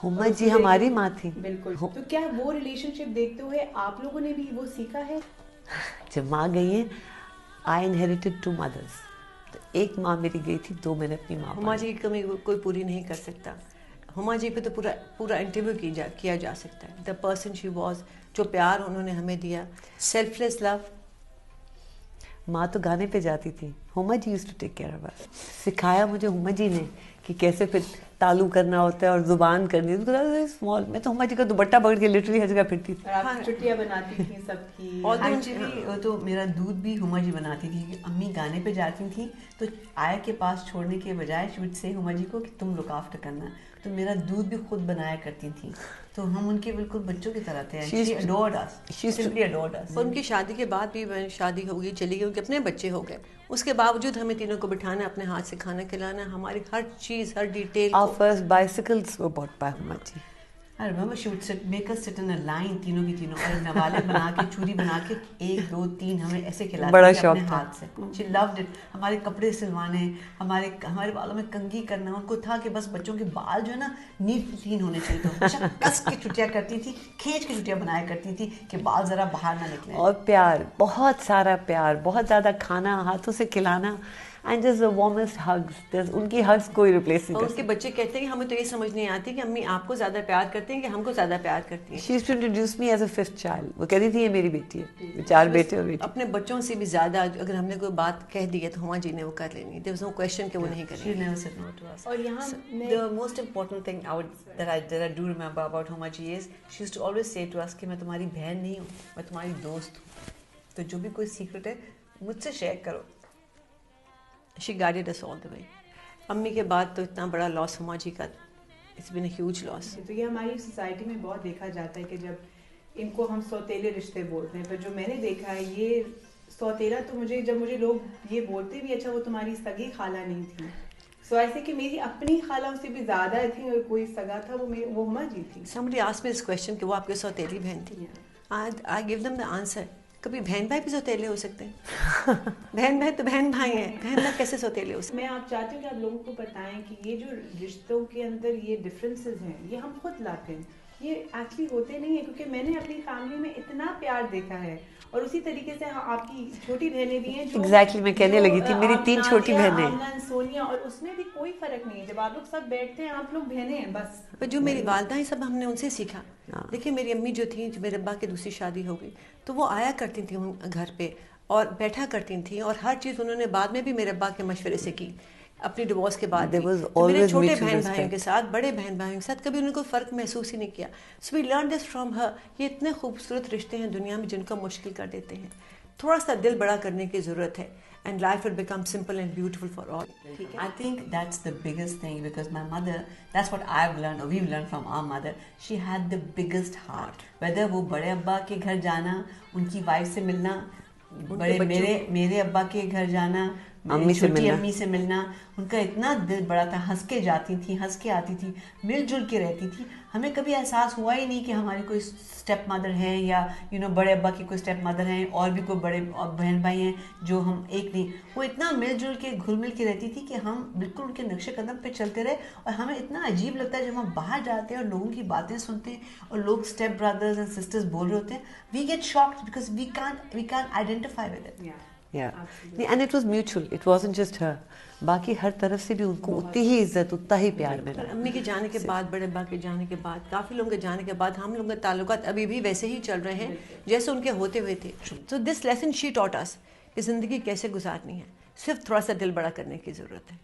ہما جی ہماری ماں تھی. بالکل. تو کیا وہ ریلیشن شپ دیکھتے ہوئے آپ لوگوں نے بھی وہ سیکھا ہے؟ جب ماں گئی ہیں آئی انہیریٹڈ 2 mothers. تو ایک ماں میری گئی تھی, 2 میں نے اپنی ماں. ہما جی کی کمی کوئی پوری نہیں کر سکتا. ہما جی پہ تو پورا انٹرویو کیا جا سکتا ہے. دا پرسن شی واز, جو پیار انہوں نے ہمیں دیا, سیلف لیس لو. ماں تو گانے پہ جاتی تھی, Huma ji used to take care of us. سکھایا مجھے ہما جی نے کہ کیسے پھر تالو کرنا ہوتا ہے اور زبان کرنی ہے. اسمال میں تو ہما جی کا دوپٹہ پکڑ کے لٹرلی ہر جگہ پھرتی تھی. چھٹیاں بناتی تھیں سب کی. ایکچولی تو میرا دودھ بھی ہما جی بناتی تھی. امی گانے پہ جاتی تھیں تو آیا کے پاس چھوڑنے کے بجائے شوٹ سے ہما جی کو کہ تم لک آفٹر کرنا, تو میرا دودھ بھی خود بنایا کرتی تھیں. تو ہم ان کے بالکل بچوں کی طرح تھے. She adored us. She simply adored us. ان کی شادی کے بعد بھی شادی ہو گئی, چلی گئی, ان کے اپنے بچے ہو گئے, اس کے باوجود ہمیں تینوں کو بٹھانا, اپنے ہاتھ سے کھانا کھلانا, ہماری ہر چیز, ہر detail. Our first bicycles were bought by ہما جی. I remember she would make us sit in a line, تینوں کی تینوں, اور نوالے بنا کے, چوری بنا کے 1 2 3 ہمیں ایسے کھلاتے تھے اپنے ہاتھ سے. She loved it. ہمارے کپڑے سلوانے, ہمارے بالوں میں کنگھی کرنا, ان کو تھا کہ بس بچوں کے بال جو ہے نا نیٹ کلین ہونے چاہیے. تو ہمیشہ کس کے چھٹیاں کرتی تھی, کھینچ کے چھٹیاں بنایا کرتی تھی کہ بال ذرا باہر نہ نکلیں. اور پیار, بہت سارا پیار, بہت زیادہ کھانا, ہاتھوں سے کھلانا, and just the warmest hugs. ان کی hugs کوئی ریپلیس نہیں اور کر ان کے بچے کہتے ہیں کہ ہمیں تو یہ سمجھ نہیں آتی کہ امی آپ کو زیادہ پیار کرتے ہیں کہ ہم کو زیادہ پیار کرتی ہیں. She used to introduce me as a 5th child. وہ کہتی تھی یہ میری بیٹی ہے, 4 بیٹے اور بیٹی. اپنے بچوں سے بھی زیادہ اگر ہم نے کوئی بات کہہ دی ہے تو ہما جی نے وہ کر لینی. there was no question کہ وہ نہیں کریں. She never said no to us. اور یہاں The most important thing that I do remember about Huma ji is she used to always say to us کہ میں تمہاری بہن نہیں ہوں, میں تمہاری دوست ہوں, تو جو بھی کوئی سیکرٹ ہے مجھ سے شیئر کرو. She guided us all the way. امی کے بعد تو اتنا بڑا لاس ہما جی کا, it's been a huge loss. تو یہ ہماری سوسائٹی میں بہت دیکھا جاتا ہے کہ جب ان کو ہم سوتیلے رشتے بولتے ہیں, پر جو میں نے دیکھا ہے یہ سوتیلا تو جب مجھے لوگ یہ بولتے بھی, اچھا وہ تمہاری سگی خالہ نہیں تھی, سو ایسے کہ میری اپنی خالہ اس سے بھی زیادہ تھی, اور کوئی سگا تھا وہ ہما جی تھی. Somebody asked me this question کہ وہ آپ کے سوتیلی بہن تھی. I give them the answer. کبھی بہن بھائی بھی سوتیلے ہو سکتے ہیں. بہن بھائی تو بہن بھائی ہیں, بہن بھائی کیسے سوتیلے ہو سکتے ہیں؟ میں آپ چاہتی ہوں کہ آپ لوگوں کو بتائیں کہ یہ جو رشتوں کے اندر یہ ڈفرینسز ہیں یہ ہم خود لاتے ہیں, یہ ایکچولی ہوتے نہیں ہیں, کیونکہ میں نے اپنی فیملی میں اتنا پیار دیکھا ہے. اور اسی طریقے سے آپ کی چھوٹی بہنیں بھی ہیں جو ایگزیکٹلی میں کہنے لگی تھی, میری 3 چھوٹی بہنیں, سونیا, اور اس میں بھی کوئی فرق نہیں ہے. جب آپ لوگ سب بیٹھتے ہیں آپ لوگ بہنیں ہیں بس. جو میری والدہ ہیں سب ہم نے ان سے سیکھا. دیکھیے میری امی جو تھیں, جو میرے ابا کی دوسری شادی ہو گئی, تو وہ آیا کرتی تھیں گھر پہ اور بیٹھا کرتی تھیں, اور ہر چیز انہوں نے بعد میں بھی میرے ابا کے مشورے سے کی اپنی ڈیورس کے بعد. میرے چھوٹے بہن بھائیوں کے ساتھ, بڑے بہن بھائیوں کے ساتھ کبھی انہوں نے کوئی فرق محسوس ہی نہیں کیا. So we learn this from her. یہ اتنے خوبصورت رشتے ہیں دنیا میں جن کو مشکل کر دیتے ہیں. تھوڑا سا دل بڑا کرنے کی ضرورت ہے, and life will become simple and beautiful for all. I think that's the biggest thing, because my mother, that's what I've learned, or we've learned from our mother. She had the biggest heart. Whether وہ بڑے ابا کے گھر جانا, ان کی wife سے ملنا, میرے ابا کے گھر جانا, چھوٹی امی سے ملنا, ان کا اتنا دل بڑا تھا. ہنس کے جاتی تھی, ہنس کے آتی تھی, مل جل کے رہتی تھی. ہمیں کبھی احساس ہوا ہی نہیں کہ ہماری کوئی اسٹیپ مدر ہیں, یا بڑے ابا کی کوئی اسٹیپ مدر ہیں, اور بھی کوئی بڑے بہن بھائی ہیں جو ہم ایک نہیں. وہ اتنا مل جل کے گھل مل کے رہتی تھی کہ ہم بالکل ان کے نقش قدم پہ چلتے رہے. اور ہمیں اتنا عجیب لگتا ہے جب ہم باہر جاتے ہیں اور لوگوں کی باتیں سنتے ہیں, اور لوگ اسٹیپ برادرز اینڈ سسٹرز بول رہے ہوتے ہیں, we get shocked because we can't identify with it. And it was mutual, it wasn't just her, باقی ہر طرف سے بھی ان کو اتنی ہی عزت, اتنا ہی پیار ملا. امی کے جانے کے بعد, بڑے ابا کے جانے کے بعد, کافی لوگوں کے جانے کے بعد ہم لوگوں کے تعلقات ابھی بھی ویسے ہی چل رہے ہیں جیسے ان کے ہوتے ہوئے تھے. سو دس لیسن شی ٹاٹ اس کہ زندگی کیسے گزارنی ہے, صرف تھوڑا سا دل بڑا کرنے کی ضرورت ہے.